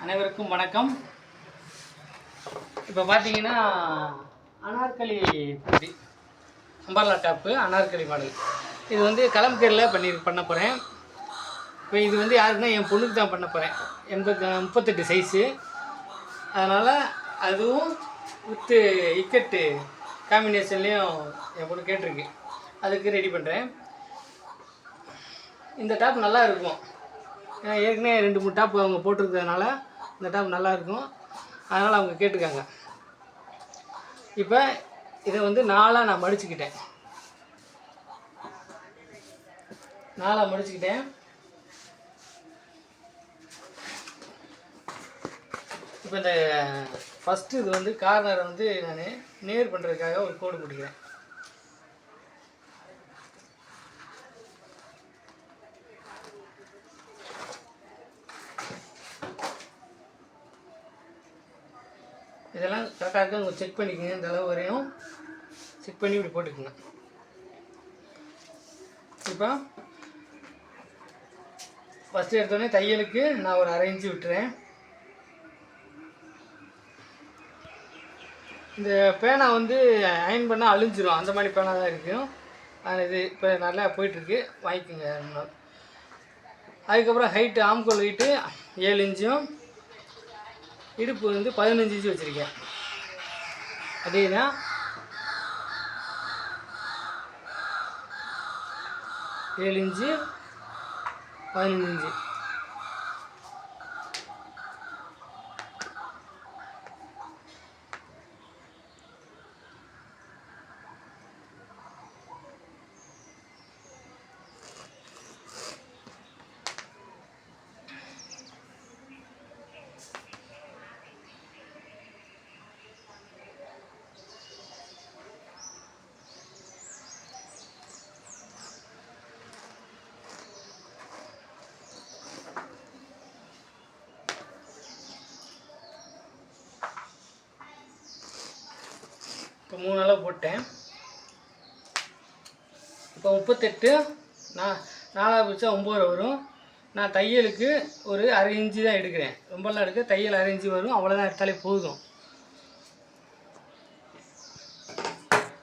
அனைவருக்கும் வணக்கம். இப்போ பார்த்தீங்கன்னா Anarkali kurti, umbrella top, Anarkali model. இது வந்து கலம்கரியில் பண்ண போகிறேன். இப்போ இது வந்து யாருக்குன்னா என் பொண்ணுக்கு தான் பண்ண போகிறேன். 38 சைஸு. அதனால் அதுவும் வித்து இக்கட்டு காம்பினேஷன்லேயும் என் பொண்ணு கேட்டிருக்கு. அதுக்கு ரெடி பண்ணுறேன். இந்த டாப் நல்லா இருக்கும். ஏன்னா ஏற்கனவே 2-3 டாப் அவங்க போட்டிருக்கிறதுனால இந்த டாப் நல்லாயிருக்கும். அதனால் அவங்க கேட்டிருக்காங்க. இப்போ இதை வந்து 4ஆக நான் மடிச்சுக்கிட்டேன். இப்போ இந்த ஃபஸ்ட்டு இது வந்து கார்னரை வந்து நான் நேர் பண்ணுறதுக்காக ஒரு கோடு போட்டுக்கிறேன். இதெல்லாம் கரெக்டாக இருக்குது. உங்கள் செக் பண்ணிக்கோங்க. இந்த அளவு வரையும் செக் பண்ணி இப்படி போட்டுக்கோங்க. இப்போ ஃபஸ்ட்டு எடுத்தோடனே தையலுக்கு நான் ஒரு 1/2 இன்ச்சு விட்டுறேன். இந்த பேனா வந்து அயன் பண்ணால் அழிஞ்சிரும். அந்த மாதிரி பேனா தான் இருக்கும். அது இது இப்போ நல்லா போயிட்டுருக்கு. வாங்கிக்கோங்க. அதுக்கப்புறம் ஹைட்டு ஆம்கோல் ஹைட்டு 7 இன்ச்சும், இடுப்பு வந்து 15 இன்ச்சு வச்சுருக்கேன். அதே தான் 7 இன்ச்சு 15 இன்ச்சு. இப்போ 3 அளவு போட்டேன். இப்போ 38 நான் 4ஆக பிரித்தா 9 வரும். நான் தையலுக்கு ஒரு 1/2 இன்ச்சு தான் எடுக்கிறேன். ரொம்பலாம் எடுக்க தையல் 1/2 இன்ச்சு வரும். அவ்வளோதான் எடுத்தாலே போதும்.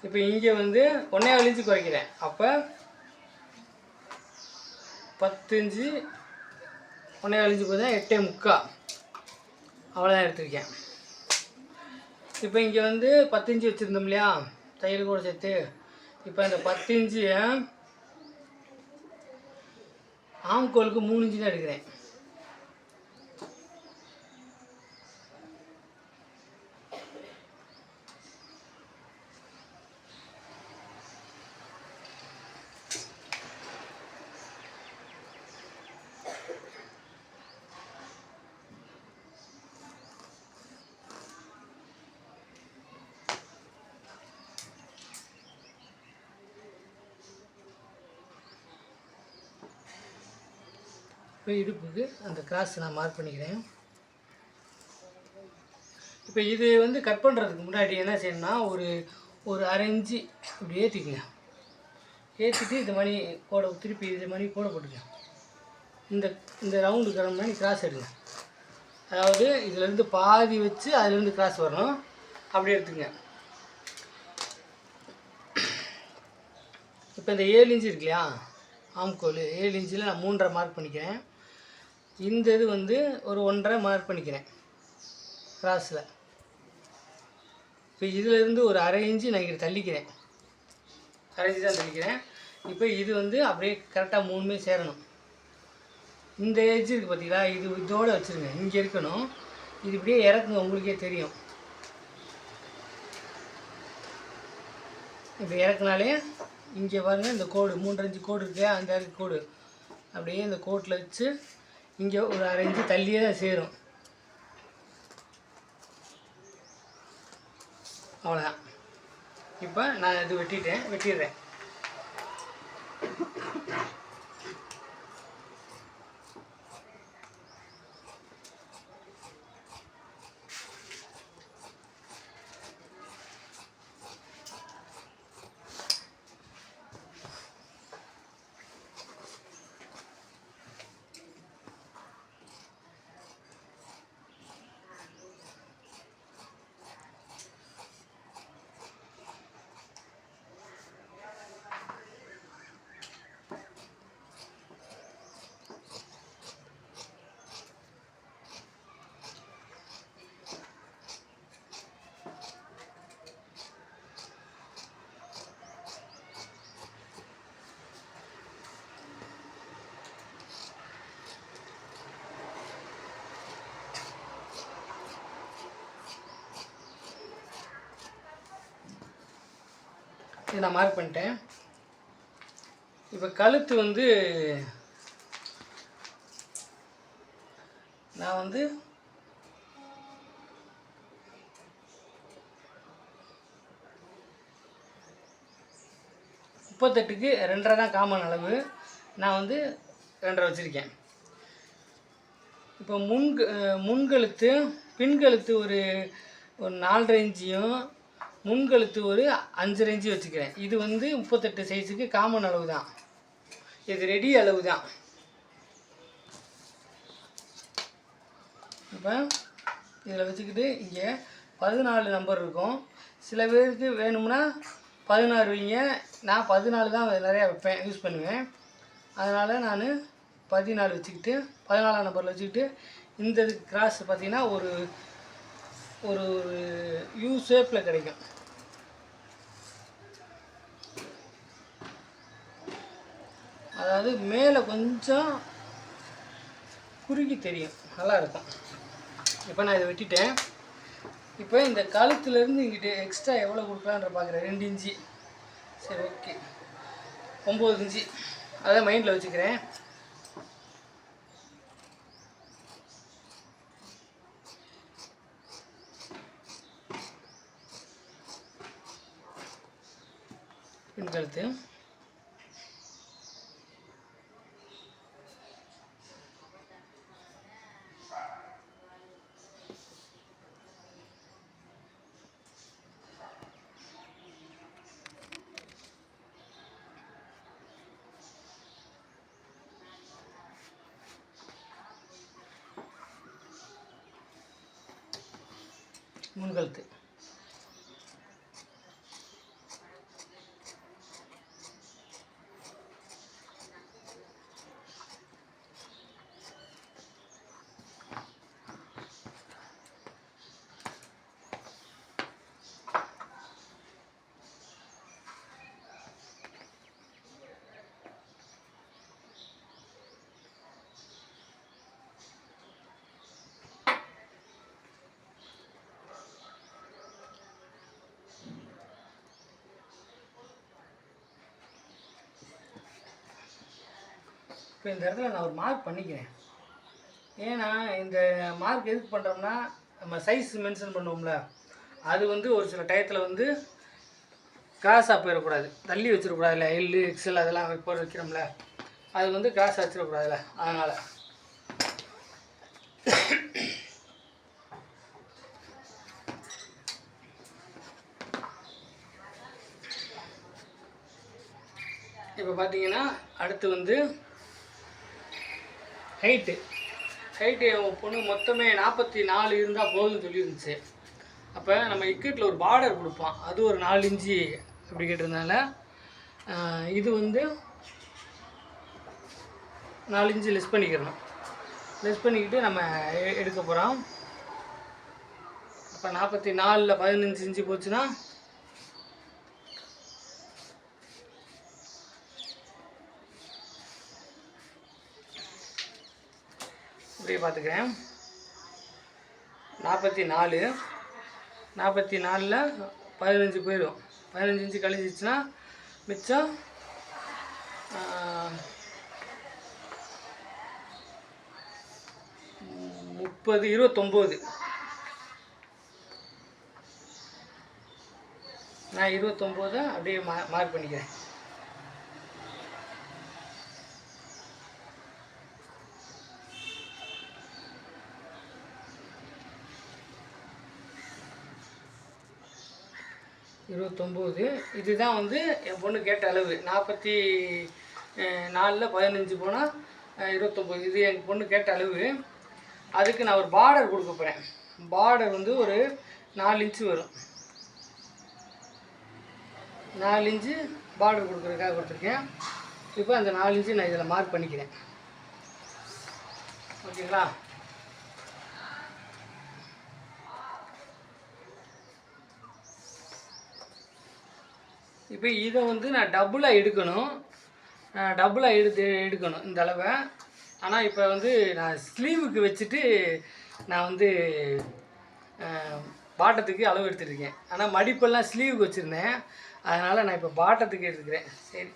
இப்போ இங்கே வந்து 1.25 இன்ச்சு குறைக்கிறேன். அப்போ 10 இன்ச்சு 1.25 இன்ச்சு போதும். 8.75 அவ்வளோதான் எடுத்துருக்கேன். இப்போ இங்கே வந்து 10 இன்ச்சு வச்சுருந்தோம் இல்லையா, தையல் கூட சேர்த்து. இப்போ இந்த 10 இன்ச்சு ஆம்கோலுக்கு 3 இன்ச்சு தான் எடுக்கிறேன். இப்போ இடுப்புக்கு அந்த கிராஸ் நான் மார்க் பண்ணிக்கிறேன். இப்போ இது வந்து கட் பண்ணுறதுக்கு முன்னாடி என்ன செய்யணும்னா ஒரு 1/2 இன்ச்சு இப்படி ஏற்றிக்குங்க. ஏற்றிட்டு இது மாதிரி கோடை திருப்பி இது மாதிரி கோடை போட்டுங்க. இந்த ரவுண்டுக்கு வர மாதிரி கிராஸ் எடுங்க. அதாவது இதிலேருந்து பாதி வச்சு அதுலேருந்து கிராஸ் வரணும். அப்படி எடுத்துங்க. இப்போ இந்த 7 இன்ச்சு இருக்கு இல்லையா, ஆம்கோல் 7 இன்ச்சில் நான் 3.5 மார்க் பண்ணிக்கிறேன். இந்த இது வந்து ஒரு 1.5 மார்க் பண்ணிக்கிறேன் கிராஸில். இப்போ இதிலேருந்து ஒரு 1/2 இன்ச்சு நான் இங்கே தள்ளிக்கிறேன். 1/2 இன்ச்சு தான் தள்ளிக்கிறேன். இப்போ இது வந்து அப்படியே கரெக்டாக 3மே சேரணும். இந்த எட்ஜ் இருக்குது பார்த்தீங்களா, இது இதோடு வச்சுருங்க. இங்கே இருக்கணும். இது இப்படியே இறக்குங்க. உங்களுக்கே தெரியும். இப்போ இறக்குனாலே இங்கே பாருங்கள், இந்த கோடு 3.5 இன்ச்சு கோடு இருக்கு. அந்த கோடு அப்படியே இந்த கோட்டில் வச்சு இங்கே ஒரு 1/2 இன்ச்சு தள்ளியே தான் சேரும். அவ்வளோதான். இப்போ நான் இது வெட்டிடுறேன். இதை நான் மார்க் பண்ணிட்டேன். இப்போ கழுத்து வந்து நான் வந்து 38க்கு 2.5 தான் காமன் அளவு. நான் வந்து 2.5 வச்சுருக்கேன். இப்போ முன்கழுத்து பின்கழுத்து ஒரு 4.5 இன்ச்சியும் முன்கழுத்து ஒரு 5.5 இன்ச்சு வச்சுக்கிறேன். இது வந்து 38 சைஸுக்கு காமன் அளவு தான். இது ரெடி அளவு தான். இப்போ இதில் வச்சுக்கிட்டு இங்கே 14 நம்பர் இருக்கும். சில பேருக்கு வேணும்னா 16 வைங்க. நான் 14 தான் நிறையா வைப்பேன், யூஸ் பண்ணுவேன். அதனால் நான் 14 வச்சுக்கிட்டு 14ஆம் நம்பரில் வச்சுக்கிட்டு இந்த கிராஸ் பார்த்திங்கன்னா ஒரு ஒரு யூ ஷேப்பில் கிடைக்கும். அதாவது மேலே கொஞ்சம் குறுகி தெரியும், நல்லாயிருக்கும். இப்போ நான் இதை வெட்டிட்டேன். இப்போ இந்த கழுத்துலேருந்து இங்கிட்ட எக்ஸ்ட்ரா எவ்வளோ கொடுக்கலான்ற பார்க்குறேன். 2 இன்ச்சு. சரி, ஓகே, 9 இன்ச்சு. அதை மைண்டில் வச்சுக்கிறேன். பின் கழுத்து முன்கழுத்து இப்போ இந்த இடத்துல நான் ஒரு மார்க் பண்ணிக்கிறேன். ஏன்னா இந்த மார்க் எதுக்கு பண்ணுறோம்னா, நம்ம சைஸ் மென்ஷன் பண்ணுவோம்ல, அது வந்து ஒரு சில டயத்தில் வந்து கிராஸாக போயிடக்கூடாது, தள்ளி வச்சிடக்கூடாது. இல்லை எல்லு எக்ஸல் அதெல்லாம் இப்போ வைக்கிறோம்ல, அது வந்து கிராஸ் வச்சிடக்கூடாதுல்ல, அதனால். இப்போ பார்த்தீங்கன்னா அடுத்து வந்து ஹைட்டு என் பொண்ணு மொத்தமே 44 இருந்தால் போதும்னு சொல்லியிருந்துச்சு. அப்போ நம்ம இக்கட்டில் ஒரு பார்டர் கொடுப்போம், அது ஒரு 4 இன்ச்சு அப்படி கேட்டிருந்தால இது வந்து 4 இன்ச்சு லெஸ் பண்ணிக்கிறணும். லெஸ் பண்ணிக்கிட்டு நம்ம எடுக்க போகிறோம். அப்போ 44ல் 15 இன்ச்சு போச்சுன்னா இப்படியே பார்த்துக்கிறேன். 44 44ல் 15 போயிடும். 15 இன்ச்சு கழிஞ்சிச்சுன்னா மிச்சம் 30 29. நான் 29 அப்படியே மார்க் பண்ணிக்கிறேன். இதுதான் வந்து என் பொண்ணு கேட்ட அளவு. 44ல் 15 போனால் 29. இது என் பொண்ணு கேட்ட அளவு. அதுக்கு நான் ஒரு பார்டர் கொடுக்க போகிறேன். பார்டர் வந்து ஒரு 4 இன்ச்சு வரும். 4 இன்ச்சு பார்டர் கொடுக்குறதுக்காக கொடுத்துருக்கேன். இப்போ அந்த 4 இன்ச்சு நான் இதில் மார்க் பண்ணிக்கிறேன். ஓகேங்களா? இப்போ இதை வந்து நான் டபுளாக எடுக்கணும். எடுக்கணும் இந்த அளவை. ஆனால் இப்போ வந்து நான் ஸ்லீவுக்கு வச்சுட்டு நான் வந்து பாட்டத்துக்கு அளவு எடுத்துருக்கேன். ஆனால் மடிப்பெல்லாம் ஸ்லீவுக்கு வச்சுருந்தேன், அதனால் நான் இப்போ பாட்டத்துக்கு எடுத்துக்கிறேன். சரி,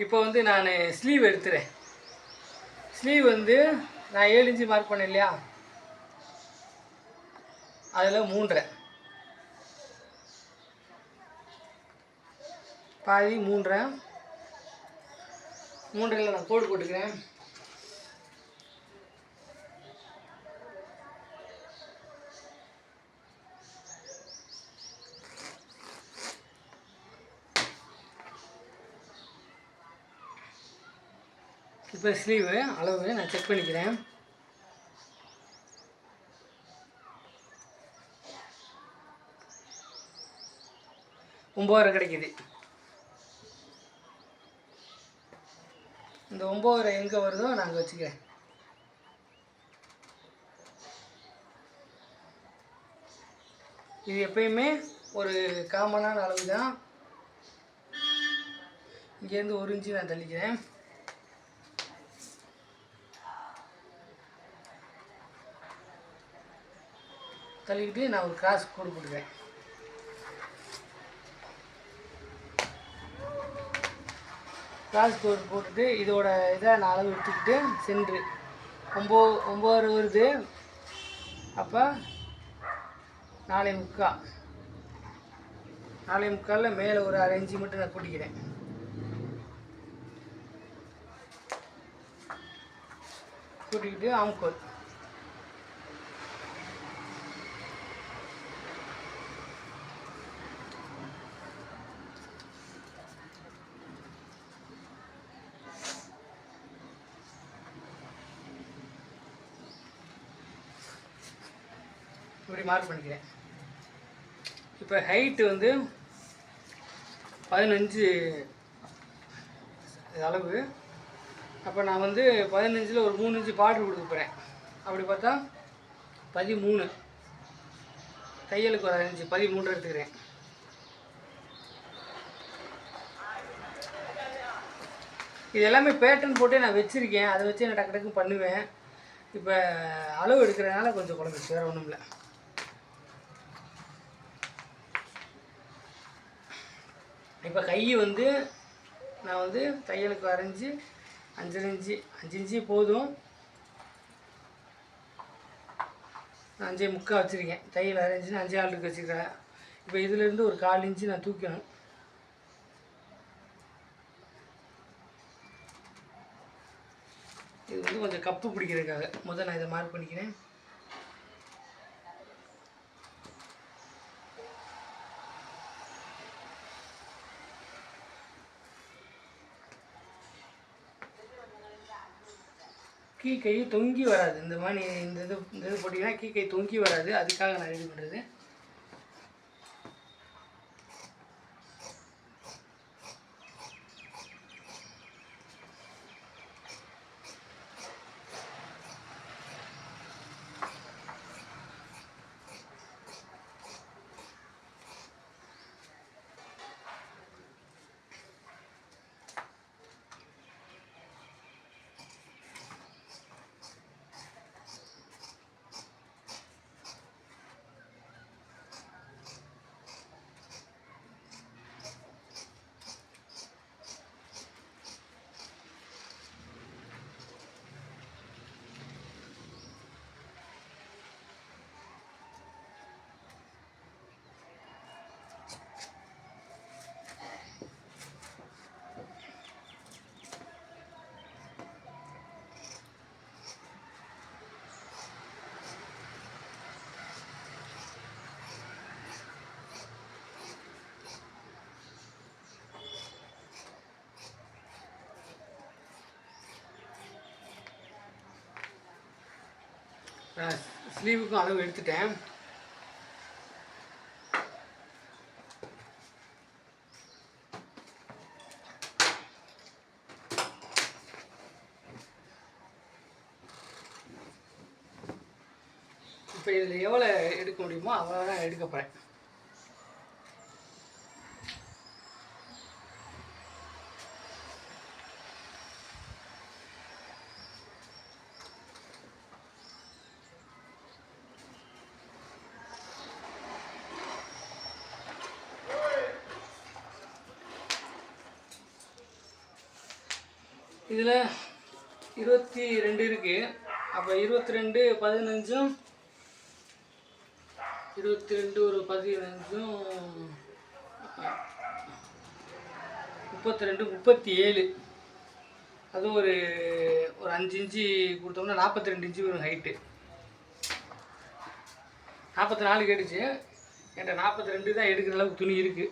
இப்போ வந்து நான் ஸ்லீவ் எடுத்துகிறேன். ஸ்லீவ் வந்து நான் 7 இன்ச்சு மார்க் பண்ணேன் இல்லையா, அதில் 3.5 பாதி 3.5 நான் கோடு போட்டுக்கிறேன். இப்போ ஸ்லீவு அளவு நான் செக் பண்ணிக்கிறேன். $9.5 கிடைக்கிது. இந்த 9.5 எங்கே வருதோ நான் அங்கே வச்சுக்கிறேன். இது எப்பயுமே ஒரு காமனான அளவு தான். இங்கேருந்து 1 இன்ச்சு நான் தள்ளிக்கிறேன். தள்ளிக்கிட்டு நான் ஒரு கிராஸ் கோடு போட்டுக்கிறேன். கிராஸ் கோடு போட்டுட்டு இதோட இதை நான் அளவு எடுத்துக்கிட்டு சென்ட்ரு 9.5 வருது. அப்போ 4.75 மேலே ஒரு 1/2 இன்ச்சு மட்டும் நான் கூட்டிக்கிறேன். கூட்டிக்கிட்டு ஆம்கோல் இப்படி மார்க் பண்ணிக்கிறேன். இப்போ ஹைட்டு வந்து 15 அளவு. அப்போ நான் வந்து 15ல் ஒரு 3 இன்ச்சு பார்டர் கொடுக்க போகிறேன். அப்படி பார்த்தா 13, தையலுக்கு ஒரு 1 இன்ச்சு 13 எடுத்துக்கிறேன். இது எல்லாமே பேட்டர்ன் போட்டு நான் வச்சுருக்கேன், அதை வச்சு நான் டக்கு டக்கு பண்ணுவேன். இப்போ அளவு எடுக்கிறதுனால கொஞ்சம் குழம்பிச்சு, வேறு ஒன்றும் இல்லை. இப்போ கை வந்து நான் வந்து தையலுக்கு வரைஞ்சி 5 இன்ச்சு போதும். 5.75 வச்சுருக்கேன். தையல் அரைஞ்சி 5.4 வச்சுருக்கேன். இப்போ இதிலேருந்து ஒரு 1/4 இன்ச்சு நான் தூக்கணும். இது வந்து கொஞ்சம் கப்பு பிடிக்கிறதுக்காக முதல்ல நான் இதை மார்க் பண்ணிக்கிறேன். கீ கை தொங்கி வராது. இந்த மாதிரி இந்த இது போட்டிங்கன்னா கீ கை தொங்கி வராது. அதுக்காக நான் ரெடி பண்ணுறது. ஸ்லீவுக்கும் அளவு எடுத்துட்டேன். இப்போ இதில் எவ்வளோ எடுக்க முடியுமோ அவ்வளோ தான் எடுக்க போகிறேன். இதில் 22 இருக்குது. அப்போ 22 15 22 ஒரு 15 32 37. அது ஒரு 5 இன்ச்சு கொடுத்தோம்னா 42 இன்ச்சு வரும் ஹைட்டு. 44 கேட்டுச்சு. என்கிட்ட 42 தான் எடுக்கிற அளவுக்கு துணி இருக்குது.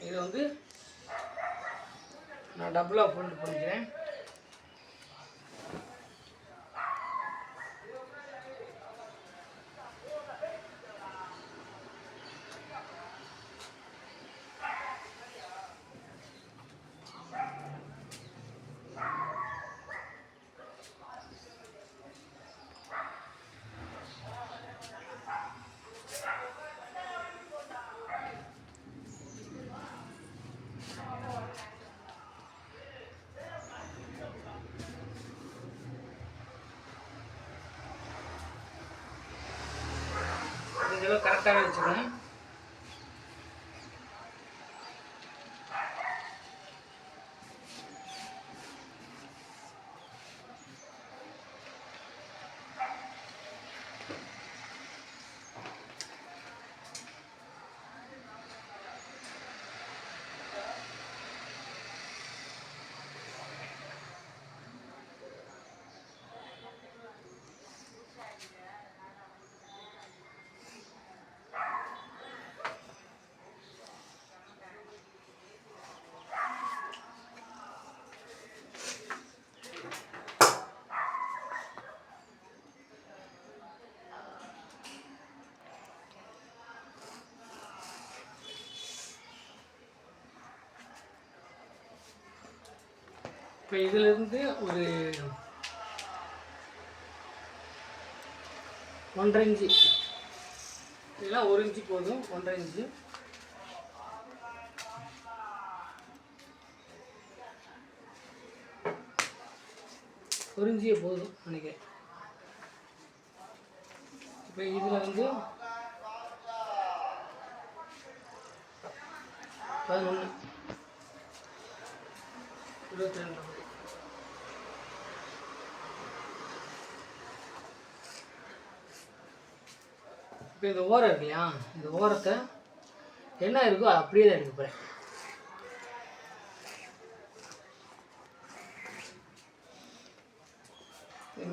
இதை வந்து நான் டபுளாக ஃபோல்டு பண்ணிக்கிறேன். இதெல்லாம் கரெக்டாகவே வச்சுக்கணும். இப்போ இதிலிருந்து ஒரு 1.5 இன்ச்சு, இதெல்லாம் 1 இன்ச்சு போதும். 1.5 இன்ச்சு ஒரு இன்ச்சியே போதும் நினைக்கிறேன். இப்போ இதில் வந்து 11 22. இப்போ இந்த ஓரம் இருக்கு இல்லையா, இந்த ஓரத்தை என்ன இருக்கோ அப்படியே தான் எடுக்க போகிறேன்.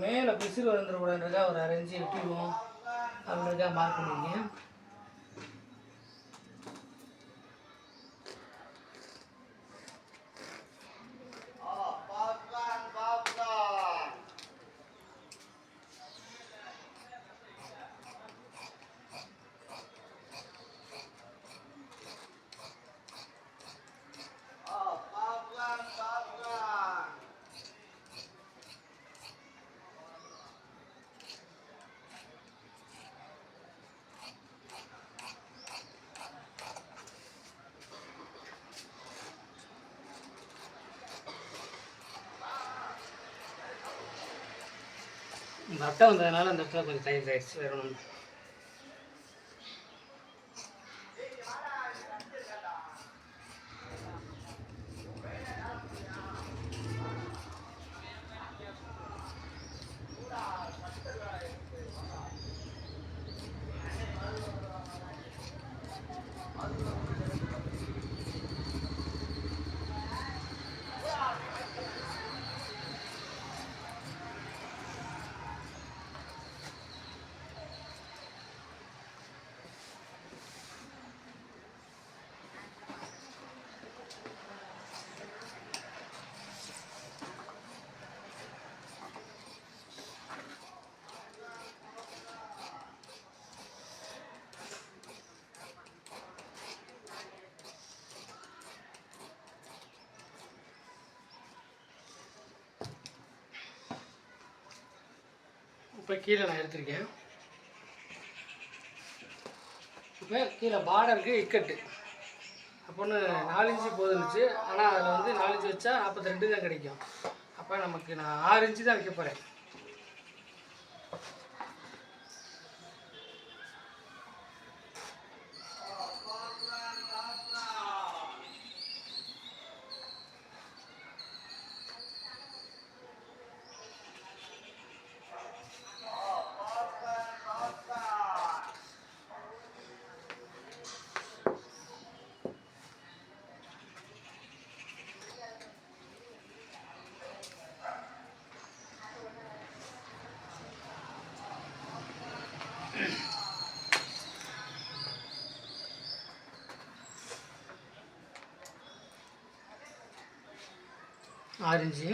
மேலே பிசிறு வந்துடக்கூடாதுன்றதா ஒரு 1/2 இன்ச்சு வெட்டிடுவோம் அப்படின்றதா மார்க் பண்ணிங்க. இந்த அட்டை வந்ததுனால அந்த இடத்துல கொஞ்சம் டைட் ஆகிடுச்சு, வேறு ஒன்றும். இப்போ கீழே நான் எடுத்திருக்கேன். இப்போ கீழே பார்டருக்கு இக்கட்டு அப்போன்னு 4 இன்ச்சு போதுந்துச்சு. ஆனால் அதில் வந்து 4 இன்ச்சு வச்சா 42 தான் கிடைக்கும். அப்போ நமக்கு நான் 6 இன்ச்சு தான் வைக்க போகிறேன். Orange,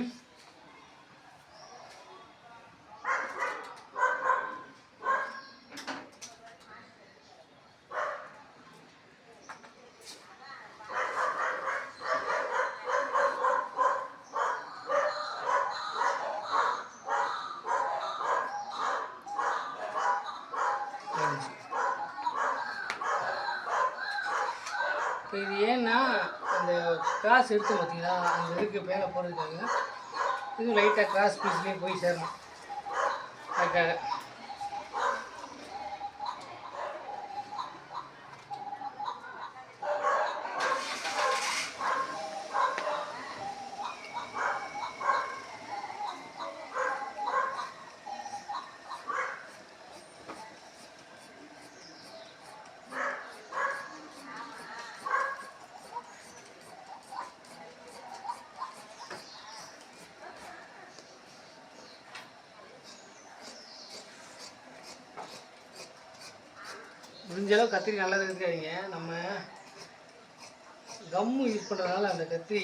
orange. இப்போ இது ஏன்னா அந்த கிராஸ் எடுத்து பார்த்தீங்களா, அந்த இதுக்கு மேலே போகிறதுக்காக இதுவும் லைட்டாக கிராஸ் பீஸ்லேயே போய் சேரணும் அதுக்காக. முடிஞ்சளவு கத்திரி நல்லது இருக்காதீங்க, நம்ம கம்மு யூஸ் பண்ணுறதுனால அந்த கத்திரி